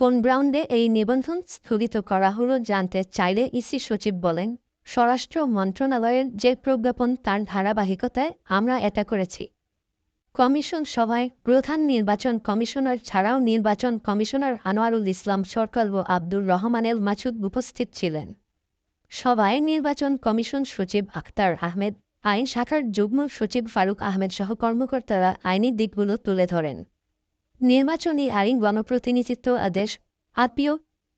কোন গ্রাউন্ডে এই নিবন্ধন স্থগিত করা হলো জানতে চাইলে ইসি সচিব বলেন, স্বরাষ্ট্র মন্ত্রণালয়ের যে প্রজ্ঞাপন তার ধারাবাহিকতায় আমরা এটা করেছি। কমিশন সভায় প্রধান নির্বাচন কমিশনার ছাড়াও নির্বাচন কমিশনার আনোয়ারুল ইসলাম সরকার ও আব্দুর রহমানেল মাসুদ উপস্থিত ছিলেন। সভায় নির্বাচন কমিশন সচিব আখতার আহমেদ, আইন শাখার যুগ্ম সচিব ফারুক আহমেদ সহ কর্মকর্তারা আইনি দিকগুলো তুলে ধরেন। নির্বাচনী আইন গণপ্রতিনিধিত্ব আদেশ আপিও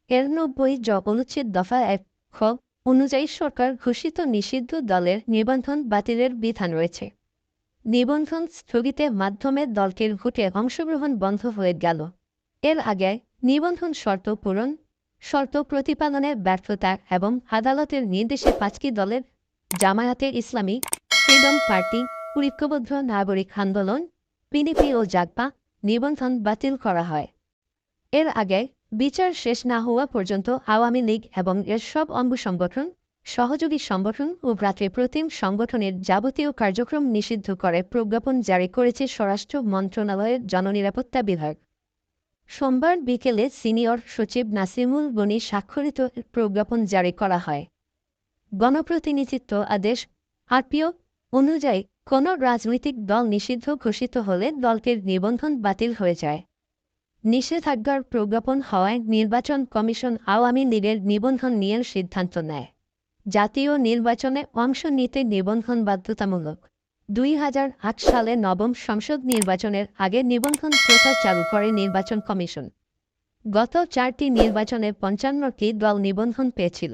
এর 90 অনুচ্ছেদ দফা ১ খ অনুযায়ী সরকার ঘোষিত নিষিদ্ধ দলের নিবন্ধন বাতিলের বিধান রয়েছে। নিবন্ধন স্থগিতের মাধ্যমে দলটির ভোটে অংশগ্রহণ বন্ধ হয়ে গেল। এর আগে নিবন্ধন শর্ত পূরণ, শর্ত প্রতিপালনে ব্যর্থতা এবং আদালতের নির্দেশে ৫টি দলের জামায়াতে ইসলামী, ফ্রিডম পার্টি, ঐক্যবদ্ধ নাগরিক আন্দোলন, পিডিপি ও জাগপা নিবন্ধন বাতিল করা হয়। এর আগে বিচার শেষ না হওয়া পর্যন্ত আওয়ামী লীগ এবং এর সব অঙ্গ সংগঠন, সহযোগী সংগঠন ও ভ্রাতৃপ্রতিম সংগঠনের যাবতীয় কার্যক্রম নিষিদ্ধ করে প্রজ্ঞাপন জারি করেছে স্বরাষ্ট্র মন্ত্রণালয়ের জননিরাপত্তা বিভাগ। সোমবার বিকেলে সিনিয়র সচিব নাসিমুল গনি স্বাক্ষরিত প্রজ্ঞাপন জারি করা হয়। গণপ্রতিনিধিত্ব আদেশ আরপিও অনুযায়ী কোনো রাজনৈতিক দল নিষিদ্ধ ঘোষিত হলে দলটির নিবন্ধন বাতিল হয়ে যায়। নিষেধাজ্ঞার প্রজ্ঞাপন হওয়ায় নির্বাচন কমিশন আওয়ামী লীগের নিবন্ধন নিয়ে সিদ্ধান্ত নেয়। জাতীয় নির্বাচনে অংশ নিতে নিবন্ধন বাধ্যতামূলক। ২০০৮ সালে নবম সংসদ নির্বাচনের আগে নিবন্ধন প্রথা চালু করে নির্বাচন কমিশন। গত 4টি নির্বাচনে ৫৫টি দল নিবন্ধন পেয়েছিল।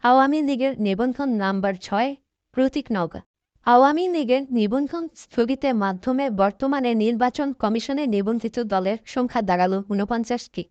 আওয়ামী লীগের নিবন্ধন নাম্বার ৬ প্রতীক নওগাঁ। আওয়ামী লীগের নিবন্ধন স্থগিতের মাধ্যমে বর্তমানে নির্বাচন কমিশনে নিবন্ধিত দলের সংখ্যা দাঁড়াল ৪৯টি।